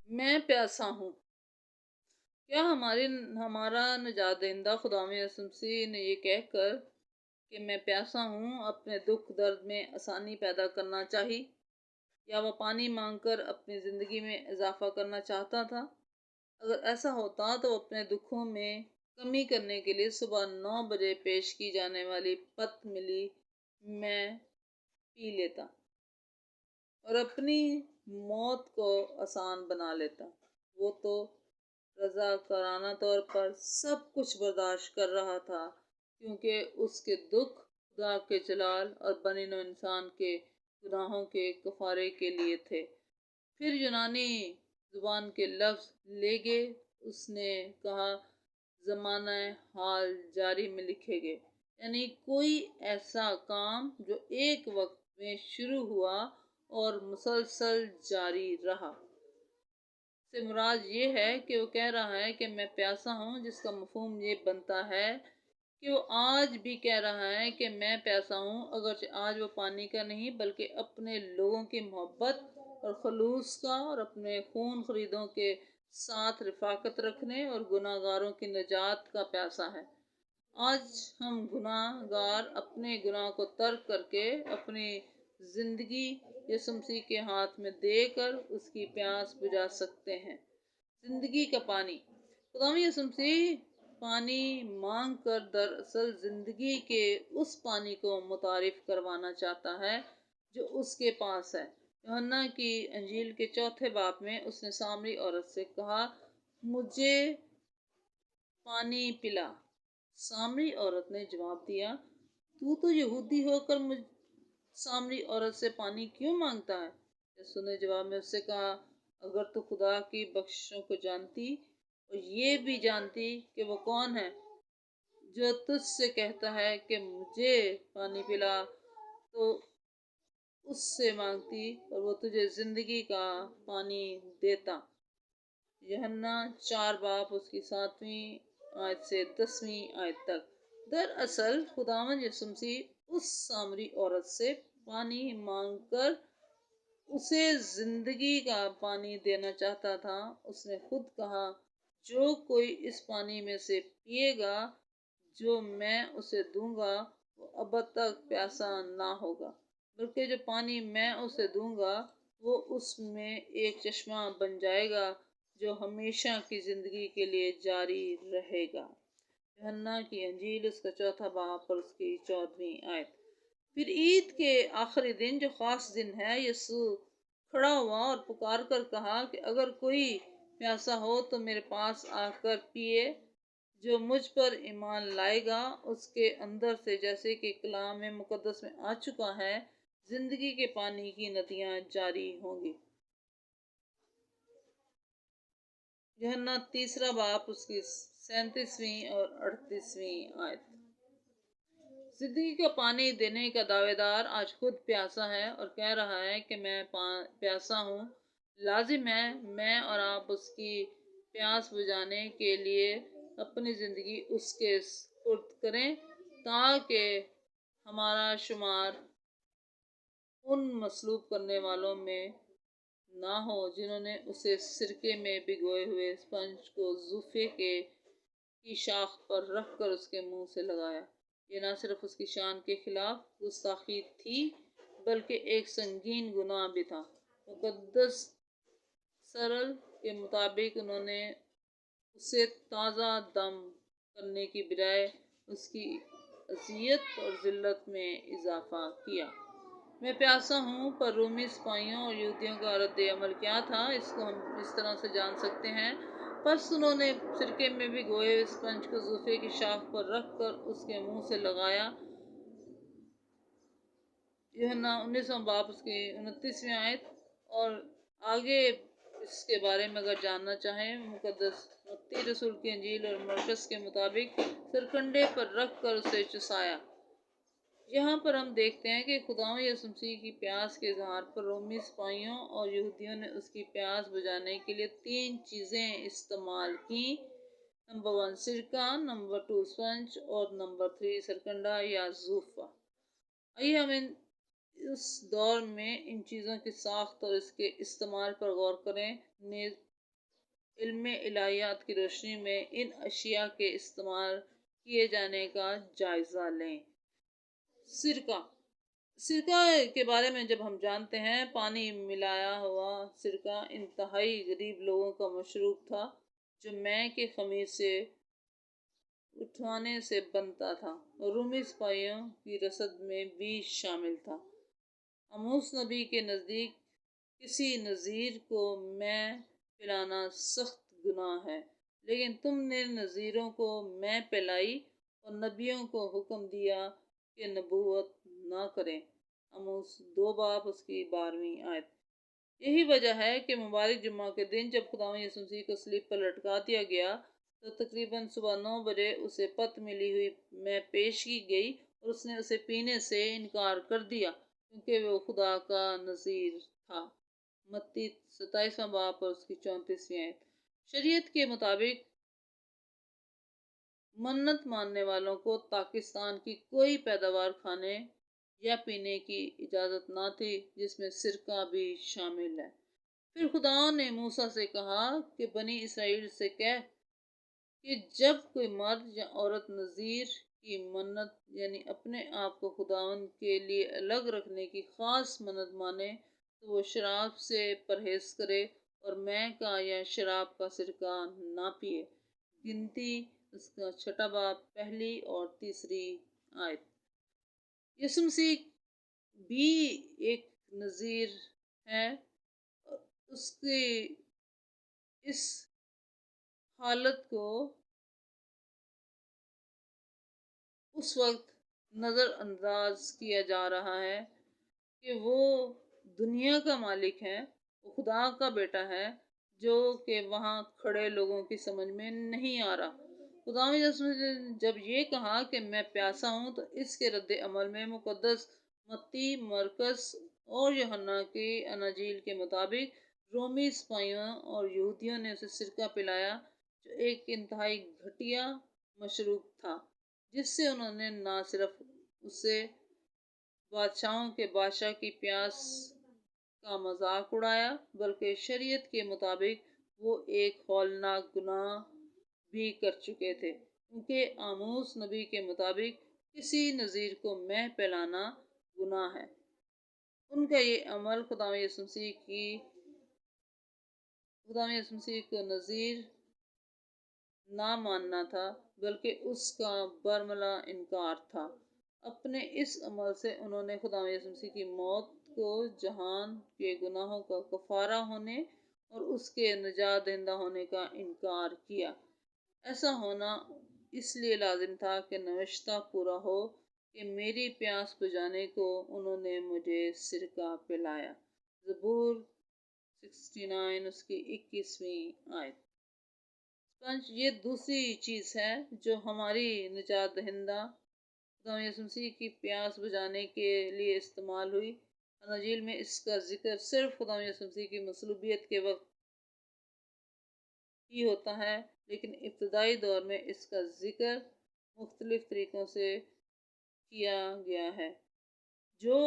میں پیاسا ہوں۔ کیا ہمارا نجات دہندہ خداوند یسوع مسیح نے یہ کہہ کر کہ میں پیاسا ہوں اپنے دکھ درد میں آسانی پیدا کرنا چاہی، یا وہ پانی مانگ کر اپنی زندگی میں اضافہ کرنا چاہتا تھا؟ اگر ایسا ہوتا تو وہ اپنے دکھوں میں کمی کرنے کے لیے صبح 9 بجے پیش کی جانے والی پت ملی میں پی لیتا اور اپنی موت کو آسان بنا لیتا۔ وہ تو رضاکارانہ طور پر سب کچھ برداشت کر رہا تھا، کیونکہ اس کے دکھ خدا کے جلال اور بنی نوع انسان کے گناہوں کے کفارے کے لیے تھے۔ پھر یونانی زبان کے لفظ لیگے، اس نے کہا، زمانہ حال جاری میں لکھے گئے، یعنی کوئی ایسا کام جو ایک وقت میں شروع ہوا اور مسلسل جاری رہا۔ سے مراد یہ ہے کہ وہ کہہ رہا ہے کہ میں پیاسا ہوں، جس کا مفہوم یہ بنتا ہے کہ وہ آج بھی کہہ رہا ہے کہ میں پیاسا ہوں، اگرچہ آج وہ پانی کا نہیں بلکہ اپنے لوگوں کی محبت اور خلوص کا اور اپنے خون خریدوں کے ساتھ رفاقت رکھنے اور گناہ گاروں کی نجات کا پیاسا ہے۔ آج ہم گناہ گار اپنے گناہ کو ترک کر کے اپنی زندگی یسوع مسیح کے ہاتھ میں دے کر اس کی پیاس بجھا سکتے ہیں۔ زندگی کا پانی۔ خداوند یسوع مسیح پانی مانگ کر دراصل زندگی کے اس پانی کو متعارف کروانا چاہتا ہے جو اس کے پاس ہے۔ یوحنا کی انجیل کے 4 باب میں اس نے سامری عورت سے کہا، مجھے پانی پلا۔ سامری عورت نے جواب دیا، تو یہودی ہو کر مجھ سامری عورت سے پانی کیوں مانگتا ہے؟ یسوع نے جواب میں اس سے کہا، اگر تو خدا کی بخششوں کو جانتی اور یہ بھی جانتی کہ وہ کون ہے جو تجھ سے کہتا ہے کہ مجھے پانی پلا، تو اس سے مانگتی اور وہ تجھے زندگی کا پانی دیتا۔ یوحنا 4 باب اس کی 7ویں آیت سے 10ویں آیت تک۔ دراصل خداوند یسوع مسیح اس سامری عورت سے پانی مانگ کر اسے زندگی کا پانی دینا چاہتا تھا۔ اس نے خود کہا، جو کوئی اس پانی میں سے پیے گا جو میں اسے دوں گا، وہ ابد تک پیاسا نہ ہوگا، بلکہ جو پانی میں اسے دوں گا وہ اس میں ایک چشمہ بن جائے گا جو ہمیشہ کی زندگی کے لیے جاری رہے گا۔ یوحنا کی انجیل اس کا 4 باب اور اس کی 14ویں آیت۔ پھر عید کے آخری دن جو خاص دن ہے، یسوع کھڑا ہوا اور پکار کر کہا کہ اگر کوئی پیاسا ہو تو میرے پاس آ کر پیے، جو مجھ پر ایمان لائے گا اس کے اندر سے، جیسے کہ کلام مقدس میں آ چکا ہے، زندگی کے پانی کی ندیاں جاری ہوں گی۔ یوحنا 3 باب اس کی 37ویں اور 38ویں آیت۔ زندگی کا پانی دینے کا دعوے دار آج خود پیاسا ہے اور کہہ رہا ہے کہ میں پیاسا ہوں۔ لازم ہے میں اور آپ اس کی پیاس بجھانے کے لیے اپنی زندگی اس کے سپرد کریں، تاکہ ہمارا شمار ان مصلوب کرنے والوں میں نہ ہو جنہوں نے اسے سرکے میں بھگوئے ہوئے اسپنج کو زوفے کی شاخ پر رکھ کر اس کے منہ سے لگایا۔ یہ نہ صرف اس کی شان کے خلاف گستاخی تھی بلکہ ایک سنگین گناہ بھی تھا۔ مقدس سرل کے مطابق انہوں نے اسے تازہ دم کرنے کی بجائے اس کی اذیت اور ذلت میں اضافہ کیا۔ میں پیاسا ہوں پر رومی سپاہیوں اور یہودیوں کا رد عمل کیا تھا، اس کو ہم اس طرح سے جان سکتے ہیں۔ پس انہوں نے سرکے میں بھگوئے ہوئے اسپنج کو زوفے کی شاخ پر رکھ کر اس کے منہ سے لگایا۔ یوحنا 19 باب اس کی 29ویں آیت۔ اور آگے اس کے بارے میں اگر جاننا چاہیں، مقدس متی رسول کی انجیل اور مرقس کے مطابق سرکنڈے پر رکھ کر اسے چسایا۔ یہاں پر ہم دیکھتے ہیں کہ خداوند یسوع مسیح کی پیاس کے اظہار پر رومی سپاہیوں اور یہودیوں نے اس کی پیاس بجھانے کے لیے 3 چیزیں استعمال کیں۔ نمبر 1 سرکہ، نمبر 2 اسپنج اور نمبر 3 سرکنڈا یا زوفہ۔ آئیے ہم اس دور میں ان چیزوں کی ساخت اور اس کے استعمال پر غور کریں۔ نیز علم الہیات کی روشنی میں ان اشیاء کے استعمال کیے جانے کا جائزہ لیں۔ سرکہ سرکہ کے بارے میں جب ہم جانتے ہیں، پانی ملایا ہوا سرکہ انتہائی غریب لوگوں کا مشروب تھا، جو مے کے خمیر سے اٹھوانے سے بنتا تھا، اور رومی سپاہیوں کی رسد میں بھی شامل تھا۔ عاموس نبی کے نزدیک کسی نذیر کو مے پلانا سخت گناہ ہے، لیکن تم نے نذیروں کو مے پلائی اور نبیوں کو حکم دیا کہ نبوت نہ کریں۔ عاموس 2 باب اس کی 12ویں آیت۔ یہی وجہ ہے کہ مبارک جمعہ کے دن جب خداوند یسوع مسیح کو صلیب پر لٹکا دیا گیا تو تقریباً صبح 9 بجے اسے پت ملی ہوئی مے پیش کی گئی اور اس نے اسے پینے سے انکار کر دیا کیونکہ وہ خدا کا نذیر تھا۔ متی 27واں باب اور اس کی 34ویں آیت۔ شریعت کے مطابق منت ماننے والوں کو پاکستان کی کوئی پیداوار کھانے یا پینے کی اجازت نہ تھی، جس میں سرکہ بھی شامل ہے۔ پھر خدا نے موسیٰ سے کہا کہ بنی اسرائیل سے کہہ کہ جب کوئی مرد یا عورت نذیر کی منت یعنی اپنے آپ کو خداوند کے لیے الگ رکھنے کی خاص منت مانے تو وہ شراب سے پرہیز کرے اور مے کا یا شراب کا سرکہ نہ پیے۔ گنتی اس کا 6 باب 1 اور 3 آیت۔ یسوع مسیح بھی ایک نذیر ہے اور اس کی اس حالت کو اس وقت نظر انداز کیا جا رہا ہے کہ وہ دنیا کا مالک ہے، وہ خدا کا بیٹا ہے، جو کہ وہاں کھڑے لوگوں کی سمجھ میں نہیں آ رہا۔ خداوند یسوع نے جب یہ کہا کہ میں پیاسا ہوں تو اس کے رد عمل میں مقدس متی، مرکز اور یوحنا کی اناجیل کے مطابق رومی سپاہیوں اور یہودیوں نے اسے سرکہ پلایا، جو ایک انتہائی گھٹیا مشروب تھا، جس سے انہوں نے نہ صرف اسے بادشاہوں کے بادشاہ کی پیاس کا مذاق اڑایا بلکہ شریعت کے مطابق وہ ایک ہولناک گناہ بھی کر چکے تھے، کیونکہ عاموس نبی کے مطابق کسی نذیر کو مے پلانا گناہ ہے۔ ان کا یہ عمل خداوند یسوع مسیح کو نذیر نہ ماننا تھا، بلکہ اس کا برملا انکار تھا۔ اپنے اس عمل سے انہوں نے خداوند یسوع مسیح کی موت کو جہان کے گناہوں کا کفارہ ہونے اور اس کے نجات دہندہ ہونے کا انکار کیا۔ ایسا ہونا اس لیے لازم تھا کہ نوشتہ پورا ہو کہ میری پیاس بجھانے کو انہوں نے مجھے سرکہ پلایا۔ زبور 69 اس کی 21ویں آیت۔ یہ دوسری چیز ہے جو ہماری نجات دہندہ خداوند یسوع مسیح کی پیاس بجھانے کے لیے استعمال ہوئی۔ اناجیل میں اس کا ذکر صرف خداوند یسوع مسیح کی مصلوبیت کے وقت ہی ہوتا ہے، لیکن ابتدائی دور میں اس کا ذکر مختلف طریقوں سے کیا گیا ہے، جو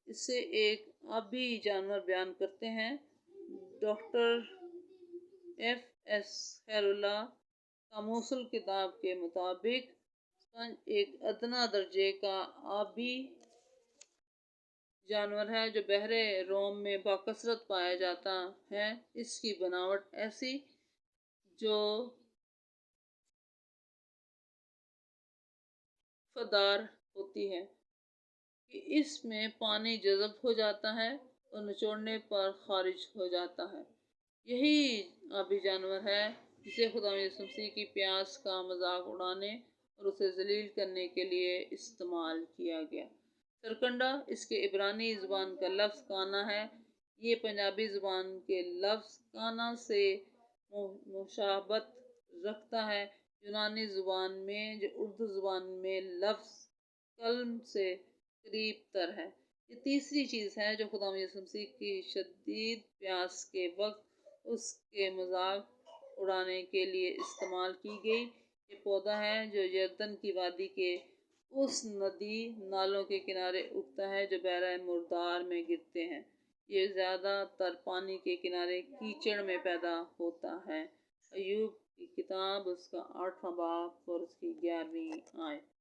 اسے ایک آبی جانور بیان کرتے ہیں۔ ڈاکٹر ایف ایس خیر اللہ قاموس الکتاب کے مطابق اسپنج ایک ادنیٰ درجے کا آبی جانور ہے جو بحر روم میں بکثرت پایا جاتا ہے۔ اس کی بناوٹ ایسی جو فدار ہوتی ہے کہ اس میں پانی جذب ہو جاتا ہے اور نچوڑنے پر خارج ہو جاتا ہے۔ یہی آبی جانور ہے جسے خداوند یسوع مسیح کی پیاس کا مذاق اڑانے اور اسے ذلیل کرنے کے لیے استعمال کیا گیا۔ سرکنڈہ اس کے عبرانی زبان کا لفظ کانا ہے۔ یہ پنجابی زبان کے لفظ کانا سے مشابہت رکھتا ہے، یونانی زبان میں جو اردو زبان میں لفظ کلم سے قریب تر ہے۔ یہ تیسری چیز ہے جو خداوند یسوع مسیح کی شدید پیاس کے وقت اس کے مذاق اڑانے کے لیے استعمال کی گئی۔ یہ پودا ہے جو یردن کی وادی کے اس ندی نالوں کے کنارے اگتا ہے جو بحر مردار میں گرتے ہیں۔ یہ زیادہ تر پانی کے کنارے کیچڑ میں پیدا ہوتا ہے۔ ایوب کی کتاب، اس کا 8واں باب اور اس کی 11ویں آیت۔